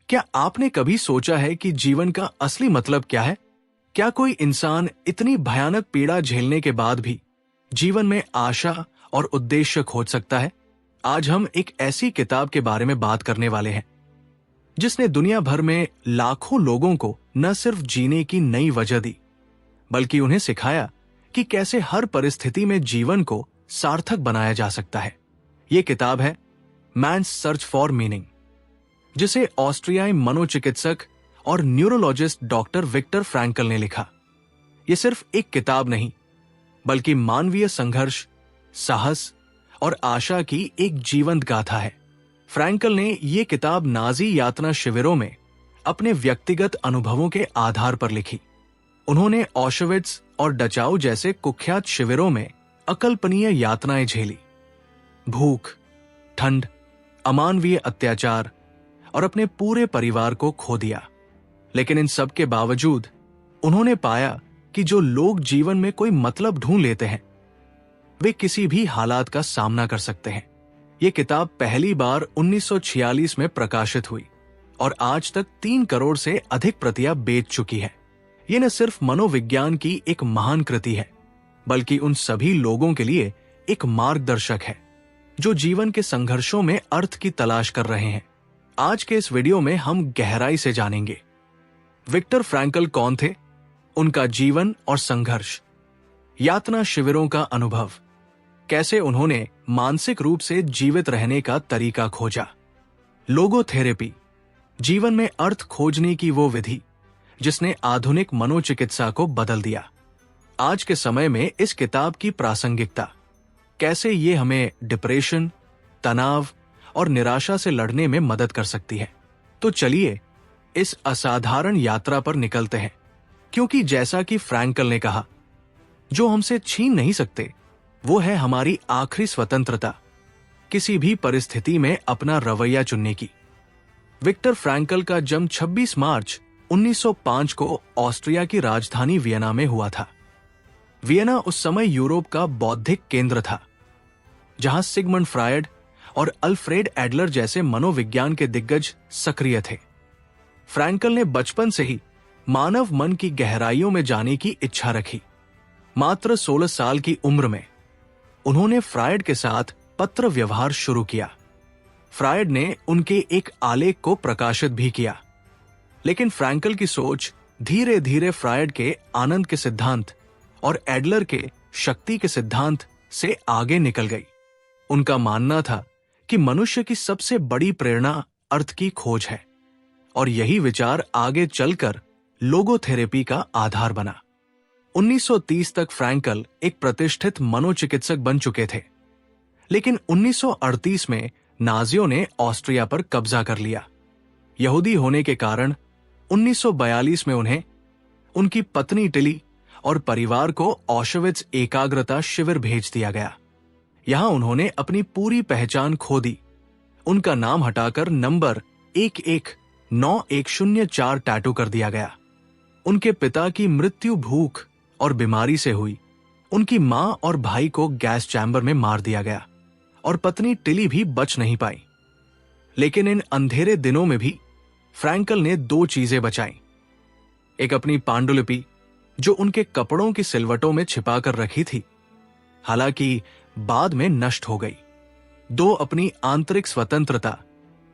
क्या आपने कभी सोचा है कि जीवन का असली मतलब क्या है? क्या कोई इंसान इतनी भयानक पीड़ा झेलने के बाद भी जीवन में आशा और उद्देश्य खोज सकता है? आज हम एक ऐसी किताब के बारे में बात करने वाले हैं जिसने दुनिया भर में लाखों लोगों को न सिर्फ जीने की नई वजह दी, बल्कि उन्हें सिखाया कि कैसे हर परिस्थिति में जीवन को सार्थक बनाया जा सकता है। यह किताब है मैन्स सर्च फॉर मीनिंग, जिसे ऑस्ट्रियाई मनोचिकित्सक और न्यूरोलॉजिस्ट डॉक्टर विक्टर फ्रैंकल ने लिखा। यह सिर्फ एक किताब नहीं, बल्कि मानवीय संघर्ष, साहस और आशा की एक जीवंत गाथा है। फ्रैंकल ने यह किताब नाजी यातना शिविरों में अपने व्यक्तिगत अनुभवों के आधार पर लिखी। उन्होंने ऑशविट्ज और डचाउ जैसे कुख्यात शिविरों में अकल्पनीय यातनाएं झेली, भूख, ठंड, अमानवीय अत्याचार और अपने पूरे परिवार को खो दिया। लेकिन इन सब के बावजूद उन्होंने पाया कि जो लोग जीवन में कोई मतलब ढूंढ लेते हैं, वे किसी भी हालात का सामना कर सकते हैं। यह किताब पहली बार 1946 में प्रकाशित हुई और आज तक 3 करोड़ से अधिक प्रतियां बेच चुकी है। यह न सिर्फ मनोविज्ञान की एक महान कृति है, बल्कि उन सभी लोगों के लिए एक मार्गदर्शक है जो जीवन के संघर्षों में अर्थ की तलाश कर रहे हैं। आज के इस वीडियो में हम गहराई से जानेंगे विक्टर फ्रैंकल कौन थे, उनका जीवन और संघर्ष, यातना शिविरों का अनुभव, कैसे उन्होंने मानसिक रूप से जीवित रहने का तरीका खोजा, लोगोथेरेपी, जीवन में अर्थ खोजने की वो विधि जिसने आधुनिक मनोचिकित्सा को बदल दिया। आज के समय में इस किताब की प्रासंगिकता, कैसे ये हमें डिप्रेशन, तनाव और निराशा से लड़ने में मदद कर सकती है। तो चलिए इस असाधारण यात्रा पर निकलते हैं, क्योंकि जैसा कि फ्रैंकल ने कहा, जो हमसे छीन नहीं सकते वो है हमारी आखिरी स्वतंत्रता, किसी भी परिस्थिति में अपना रवैया चुनने की। विक्टर फ्रैंकल का जन्म 26 मार्च 1905 को ऑस्ट्रिया की राजधानी वियना में हुआ था। वियना उस समय यूरोप का बौद्धिक केंद्र था, जहां सिगमंड फ्रायड और अल्फ्रेड एडलर जैसे मनोविज्ञान के दिग्गज सक्रिय थे। फ्रैंकल ने बचपन से ही मानव मन की गहराइयों में जाने की इच्छा रखी। मात्र 16 साल की उम्र में उन्होंने फ्रायड के साथ पत्र व्यवहार शुरू किया। फ्रायड ने उनके एक आलेख को प्रकाशित भी किया, लेकिन फ्रैंकल की सोच धीरे धीरे फ्रायड के आनंद के सिद्धांत और एडलर के शक्ति के सिद्धांत से आगे निकल गई। उनका मानना था कि मनुष्य की सबसे बड़ी प्रेरणा अर्थ की खोज है, और यही विचार आगे चलकर लोगोथेरेपी का आधार बना। 1930 तक फ्रैंकल एक प्रतिष्ठित मनोचिकित्सक बन चुके थे, लेकिन 1938 में नाजियों ने ऑस्ट्रिया पर कब्जा कर लिया। यहूदी होने के कारण 1942 में उन्हें, उनकी पत्नी टिली और परिवार को ऑशविट्ज एकाग्रता शिविर भेज दिया गया। यहां उन्होंने अपनी पूरी पहचान खो दी। उनका नाम हटाकर नंबर 119104 टैटू कर दिया गया। उनके पिता की मृत्यु भूख और बीमारी से हुई। उनकी मां और भाई को गैस चैम्बर में मार दिया गया और पत्नी टिली भी बच नहीं पाई। लेकिन इन अंधेरे दिनों में भी फ्रैंकल ने 2 चीजें बचाई। एक अपनी पांडुलिपि, जो उनके कपड़ों की सिलवटों में छिपा कर रखी थी, हालांकि बाद में नष्ट हो गई। 2 अपनी आंतरिक स्वतंत्रता,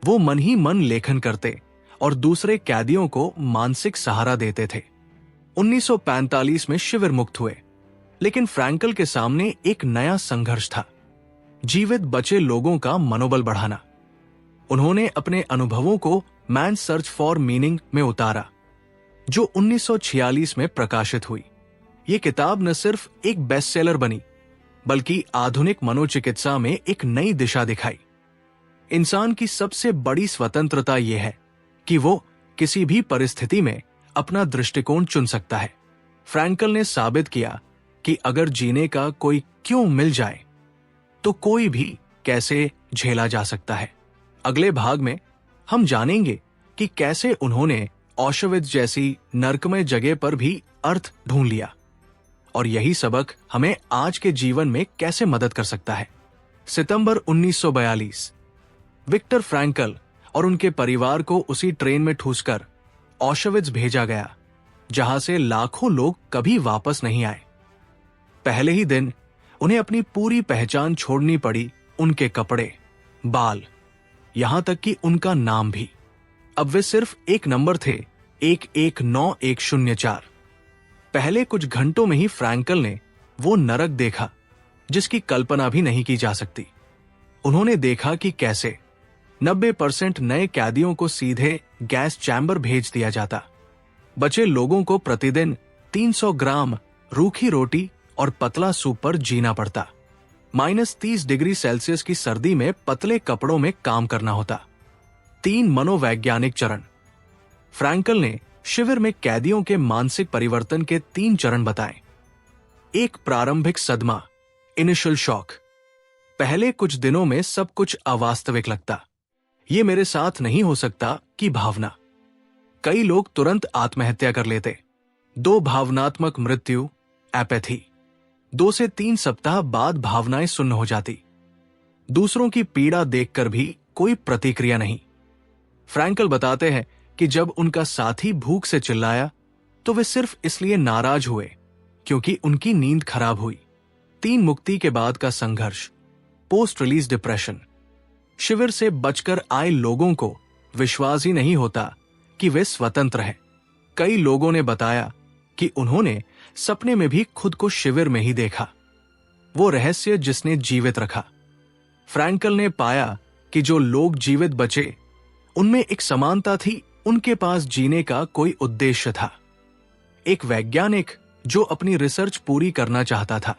वो मन ही मन लेखन करते और दूसरे कैदियों को मानसिक सहारा देते थे। 1945 में शिविर मुक्त हुए, लेकिन फ्रैंकल के सामने एक नया संघर्ष था, जीवित बचे लोगों का मनोबल बढ़ाना। उन्होंने अपने अनुभवों को मैन्स सर्च फॉर मीनिंग में उतारा, जो 1946 में प्रकाशित हुई। यह किताब न सिर्फ एक बेस्टसेलर बनी, बल्कि आधुनिक मनोचिकित्सा में एक नई दिशा दिखाई। इंसान की सबसे बड़ी स्वतंत्रता यह है कि वो किसी भी परिस्थिति में अपना दृष्टिकोण चुन सकता है। फ्रैंकल ने साबित किया कि अगर जीने का कोई क्यों मिल जाए, तो कोई भी कैसे झेला जा सकता है। अगले भाग में हम जानेंगे कि कैसे उन्होंने ऑशविट्ज जैसी नरकमय जगह पर भी अर्थ ढूंढ लिया, और यही सबक हमें आज के जीवन में कैसे मदद कर सकता है। सितंबर 1942, विक्टर फ्रैंकल और उनके परिवार को उसी ट्रेन में ठूसकर ऑशविट्ज भेजा गया, जहां से लाखों लोग कभी वापस नहीं आए। पहले ही दिन उन्हें अपनी पूरी पहचान छोड़नी पड़ी, उनके कपड़े, बाल, यहां तक कि उनका नाम भी। अब वे सिर्फ एक नंबर थे, 119104। पहले कुछ घंटों में ही फ्रैंकल ने वो नरक देखा जिसकी कल्पना भी नहीं की जा सकती। उन्होंने देखा कि कैसे 90% नए कैदियों को सीधे गैस चैम्बर भेज दिया जाता। बचे लोगों को प्रतिदिन 300 ग्राम रूखी रोटी और पतला सूप पर जीना पड़ता। -30 डिग्री सेल्सियस की सर्दी में पतले कपड़ों में काम करना होता। 3 मनोवैज्ञानिक चरण। फ्रैंकल ने शिविर में कैदियों के मानसिक परिवर्तन के 3 चरण बताए। एक, प्रारंभिक सदमा, इनिशियल शॉक। पहले कुछ दिनों में सब कुछ अवास्तविक लगता। ये मेरे साथ नहीं हो सकता की भावना। कई लोग तुरंत आत्महत्या कर लेते। 2, भावनात्मक मृत्यु, एपैथी। 2 से 3 सप्ताह बाद भावनाएं सुन्न हो जाती। दूसरों की पीड़ा देखकर भी कोई प्रतिक्रिया नहीं। फ्रैंकल बताते हैं कि जब उनका साथी भूख से चिल्लाया तो वे सिर्फ इसलिए नाराज हुए क्योंकि उनकी नींद खराब हुई। 3, मुक्ति के बाद का संघर्ष, पोस्ट रिलीज डिप्रेशन। शिविर से बचकर आए लोगों को विश्वास ही नहीं होता कि वे स्वतंत्र हैं। कई लोगों ने बताया कि उन्होंने सपने में भी खुद को शिविर में ही देखा। वो रहस्य जिसने जीवित रखा। फ्रैंकल ने पाया कि जो लोग जीवित बचे उनमें एक समानता थी, उनके पास जीने का कोई उद्देश्य था। एक वैज्ञानिक जो अपनी रिसर्च पूरी करना चाहता था।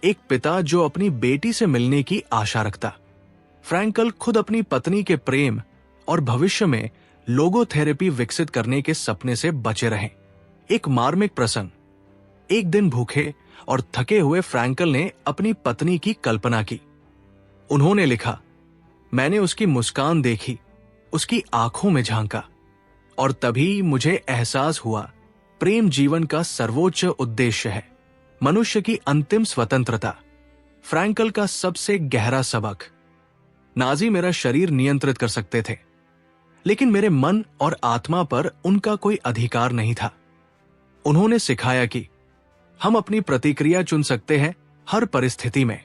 एक पिता जो अपनी बेटी से मिलने की आशा रखता। फ्रैंकल खुद अपनी पत्नी के प्रेम और भविष्य में लोगोथेरेपी विकसित करने के सपने से बचे रहे। एक मार्मिक प्रसंग। एक दिन भूखे और थके हुए फ्रैंकल ने अपनी पत्नी की कल्पना की। उन्होंने लिखा, मैंने उसकी मुस्कान देखी, उसकी आंखों में झांका और तभी मुझे एहसास हुआ प्रेम जीवन का सर्वोच्च उद्देश्य है, मनुष्य की अंतिम स्वतंत्रता। फ्रैंकल का सबसे गहरा सबक। नाजी मेरा शरीर नियंत्रित कर सकते थे, लेकिन मेरे मन और आत्मा पर उनका कोई अधिकार नहीं था। उन्होंने सिखाया कि हम अपनी प्रतिक्रिया चुन सकते हैं हर परिस्थिति में।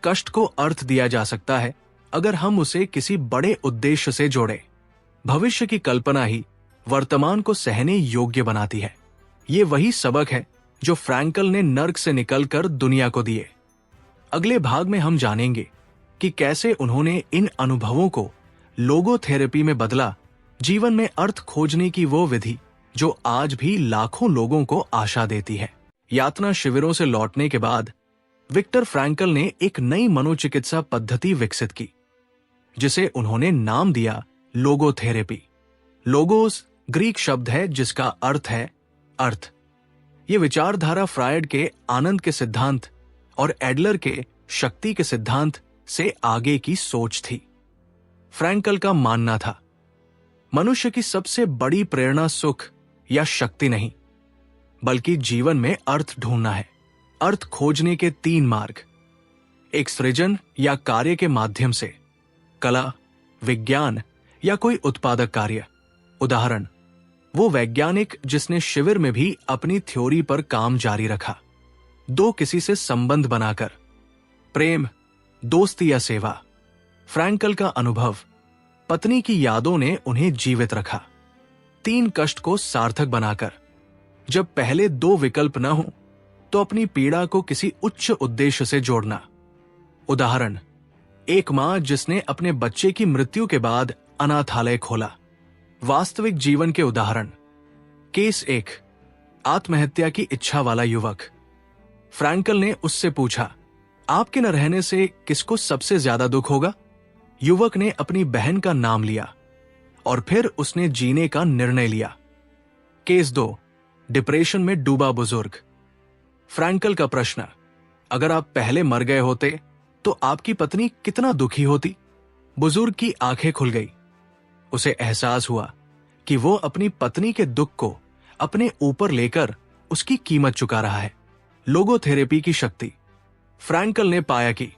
कष्ट को अर्थ दिया जा सकता है अगर हम उसे किसी बड़े उद्देश्य से जोड़ें। भविष्य की कल्पना ही वर्तमान को सहने योग्य बनाती है। ये वही सबक है जो फ्रैंकल ने नर्क से निकलकर दुनिया को दिए। अगले भाग में हम जानेंगे कि कैसे उन्होंने इन अनुभवों को लोगोथेरेपी में बदला, जीवन में अर्थ खोजने की वो विधि जो आज भी लाखों लोगों को आशा देती है। यातना शिविरों से लौटने के बाद विक्टर फ्रैंकल ने एक नई मनोचिकित्सा पद्धति विकसित की, जिसे उन्होंने नाम दिया लोगोथेरेपी। लोगोस ग्रीक शब्द है जिसका अर्थ है अर्थ। ये विचारधारा फ्रायड के आनंद के सिद्धांत और एडलर के शक्ति के सिद्धांत से आगे की सोच थी। फ्रैंकल का मानना था, मनुष्य की सबसे बड़ी प्रेरणा सुख या शक्ति नहीं, बल्कि जीवन में अर्थ ढूंढना है। अर्थ खोजने के 3 मार्ग। एक, सृजन या कार्य के माध्यम से, कला, विज्ञान या कोई उत्पादक कार्य। उदाहरण, वो वैज्ञानिक जिसने शिविर में भी अपनी थ्योरी पर काम जारी रखा। 2, किसी से संबंध बनाकर, प्रेम, दोस्ती या सेवा। फ्रैंकल का अनुभव, पत्नी की यादों ने उन्हें जीवित रखा। 3, कष्ट को सार्थक बनाकर, जब पहले 2 विकल्प न हो तो अपनी पीड़ा को किसी उच्च उद्देश्य से जोड़ना। उदाहरण, एक मां जिसने अपने बच्चे की मृत्यु के बाद अनाथालय खोला। वास्तविक जीवन के उदाहरण। केस 1, आत्महत्या की इच्छा वाला युवक। फ्रैंकल ने उससे पूछा, आपके न रहने से किसको सबसे ज्यादा दुख होगा? युवक ने अपनी बहन का नाम लिया और फिर उसने जीने का निर्णय लिया। केस 2, डिप्रेशन में डूबा बुजुर्ग। फ्रैंकल का प्रश्न, अगर आप पहले मर गए होते तो आपकी पत्नी कितना दुखी होती? बुजुर्ग की आंखें खुल गई। उसे एहसास हुआ कि वो अपनी पत्नी के दुख को अपने ऊपर लेकर उसकी कीमत चुका रहा है। लोगोथेरेपी की शक्ति। फ्रैंकल ने पाया कि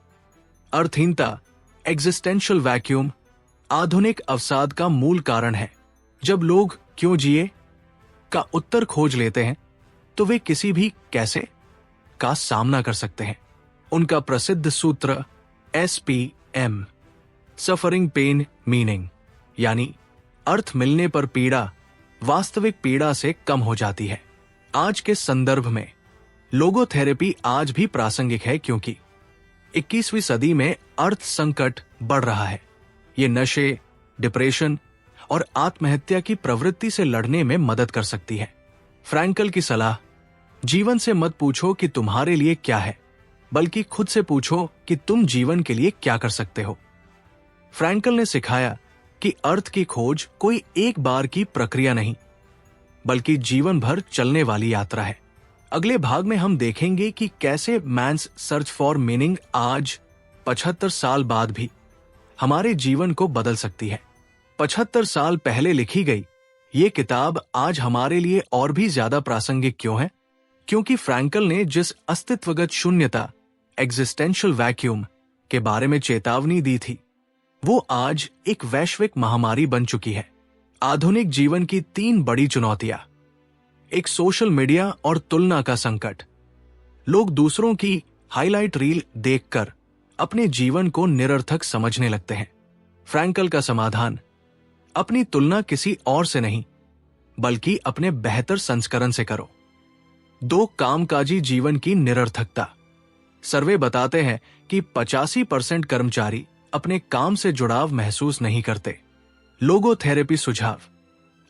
अर्थहीनता, एग्जिस्टेंशियल वैक्यूम, आधुनिक अवसाद का मूल कारण है। जब लोग क्यों जिए का उत्तर खोज लेते हैं तो वे किसी भी कैसे का सामना कर सकते हैं। उनका प्रसिद्ध सूत्र SPM, सफरिंग पेन मीनिंग, यानी अर्थ मिलने पर पीड़ा वास्तविक पीड़ा से कम हो जाती है। आज के संदर्भ में लोगोथेरेपी आज भी प्रासंगिक है क्योंकि 21वीं सदी में अर्थ संकट बढ़ रहा है। ये नशे, डिप्रेशन और आत्महत्या की प्रवृत्ति से लड़ने में मदद कर सकती है। फ्रैंकल की सलाह, जीवन से मत पूछो कि तुम्हारे लिए क्या है, बल्कि खुद से पूछो कि तुम जीवन के लिए क्या कर सकते हो। फ्रैंकल ने सिखाया कि अर्थ की खोज कोई एक बार की प्रक्रिया नहीं, बल्कि जीवन भर चलने वाली यात्रा है। अगले भाग में हम देखेंगे कि कैसे मैन्स सर्च फॉर मीनिंग आज 75 साल बाद भी हमारे जीवन को बदल सकती है। 75 साल पहले लिखी गई ये किताब आज हमारे लिए और भी ज्यादा प्रासंगिक क्यों है? क्योंकि फ्रैंकल ने जिस अस्तित्वगत शून्यता, एग्जिस्टेंशियल वैक्यूम के बारे में चेतावनी दी थी, वो आज एक वैश्विक महामारी बन चुकी है। आधुनिक जीवन की 3 बड़ी चुनौतियां। एक, सोशल मीडिया और तुलना का संकट। लोग दूसरों की हाईलाइट रील देखकर अपने जीवन को निरर्थक समझने लगते हैं। फ्रैंकल का समाधान, अपनी तुलना किसी और से नहीं, बल्कि अपने बेहतर संस्करण से करो। 2, कामकाजी जीवन की निरर्थकता। सर्वे बताते हैं कि 85% कर्मचारी अपने काम से जुड़ाव महसूस नहीं करते। लोगोथेरेपी सुझाव,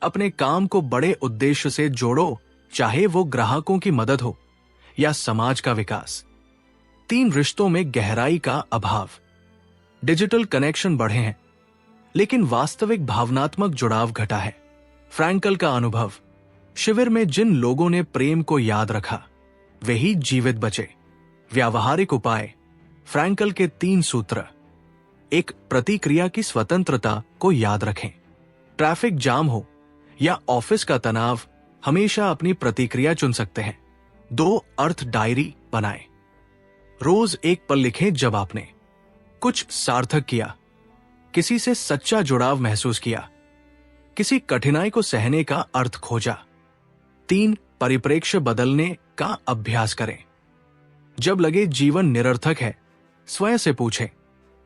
अपने काम को बड़े उद्देश्य से जोड़ो, चाहे वो ग्राहकों की मदद हो या समाज का विकास। 3, रिश्तों में गहराई का अभाव। डिजिटल कनेक्शन बढ़े हैं, लेकिन वास्तविक भावनात्मक जुड़ाव घटा है। फ्रैंकल का अनुभव, शिविर में जिन लोगों ने प्रेम को याद रखा वे ही जीवित बचे। व्यावहारिक उपाय, फ्रैंकल के 3 सूत्र। 1, प्रतिक्रिया की स्वतंत्रता को याद रखें। ट्रैफिक जाम हो या ऑफिस का तनाव, हमेशा अपनी प्रतिक्रिया चुन सकते हैं। 2, अर्थ डायरी बनाएं। रोज एक पल लिखें जब आपने कुछ सार्थक किया, किसी से सच्चा जुड़ाव महसूस किया, किसी कठिनाई को सहने का अर्थ खोजा। 3, परिप्रेक्ष्य बदलने का अभ्यास करें। जब लगे जीवन निरर्थक है, स्वयं से पूछें,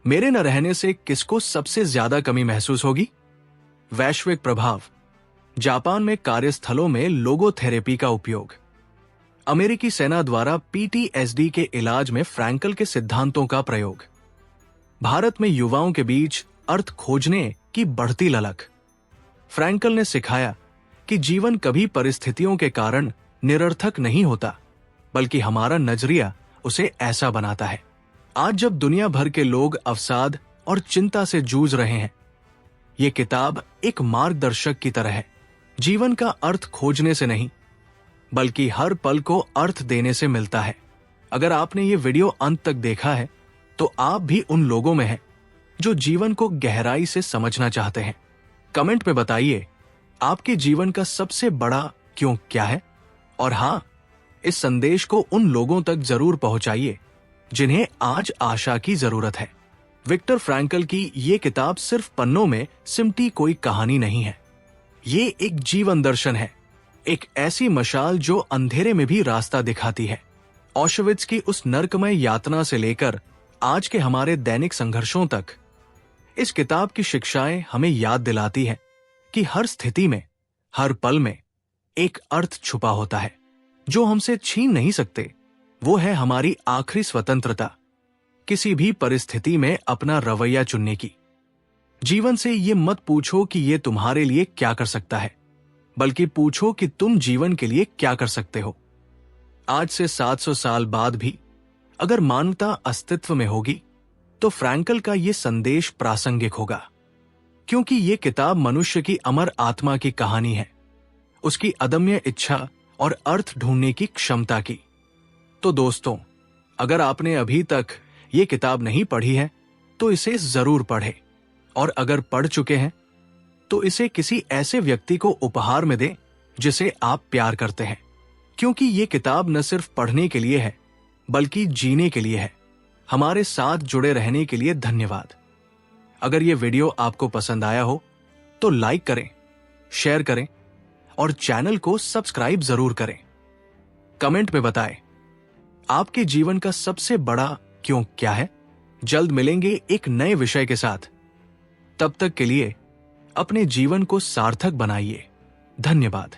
मेरे न रहने से किसको सबसे ज्यादा कमी महसूस होगी? वैश्विक प्रभाव, जापान में कार्यस्थलों में लोगोथेरेपी का उपयोग। अमेरिकी सेना द्वारा PTSD के इलाज में फ्रैंकल के सिद्धांतों का प्रयोग। भारत में युवाओं के बीच अर्थ खोजने की बढ़ती ललक। फ्रैंकल ने सिखाया कि जीवन कभी परिस्थितियों के कारण निरर्थक नहीं होता, बल्कि हमारा नजरिया उसे ऐसा बनाता है। आज जब दुनिया भर के लोग अवसाद और चिंता से जूझ रहे हैं, ये किताब एक मार्गदर्शक की तरह है। जीवन का अर्थ खोजने से नहीं, बल्कि हर पल को अर्थ देने से मिलता है। अगर आपने ये वीडियो अंत तक देखा है, तो आप भी उन लोगों में हैं जो जीवन को गहराई से समझना चाहते हैं। कमेंट में बताइए आपके जीवन का सबसे बड़ा क्यों क्या है, और हाँ, इस संदेश को उन लोगों तक जरूर पहुंचाइए जिन्हें आज आशा की जरूरत है। विक्टर फ्रैंकल की ये किताब सिर्फ पन्नों में सिमटी कोई कहानी नहीं है। ये एक जीवन दर्शन है, एक ऐसी मशाल जो अंधेरे में भी रास्ता दिखाती है। ऑशविट्ज की उस नरकमय यातना से लेकर आज के हमारे दैनिक संघर्षों तक, इस किताब की शिक्षाएं हमें याद दिलाती है कि हर स्थिति में, हर पल में एक अर्थ छुपा होता है जो हमसे छीन नहीं सकते। वो है हमारी आखिरी स्वतंत्रता, किसी भी परिस्थिति में अपना रवैया चुनने की। जीवन से ये मत पूछो कि ये तुम्हारे लिए क्या कर सकता है, बल्कि पूछो कि तुम जीवन के लिए क्या कर सकते हो। आज से 700 साल बाद भी अगर मानवता अस्तित्व में होगी, तो फ्रैंकल का ये संदेश प्रासंगिक होगा, क्योंकि ये किताब मनुष्य की अमर आत्मा की कहानी है, उसकी अदम्य इच्छा और अर्थ ढूंढने की क्षमता की। तो दोस्तों, अगर आपने अभी तक ये किताब नहीं पढ़ी है, तो इसे जरूर पढ़ें, और अगर पढ़ चुके हैं तो इसे किसी ऐसे व्यक्ति को उपहार में दें जिसे आप प्यार करते हैं, क्योंकि ये किताब न सिर्फ पढ़ने के लिए है, बल्कि जीने के लिए है। हमारे साथ जुड़े रहने के लिए धन्यवाद। अगर ये वीडियो आपको पसंद आया हो तो लाइक करें, शेयर करें और चैनल को सब्सक्राइब जरूर करें। कमेंट में बताएं आपके जीवन का सबसे बड़ा क्यों क्या है। जल्द मिलेंगे एक नए विषय के साथ। तब तक के लिए अपने जीवन को सार्थक बनाइए। धन्यवाद।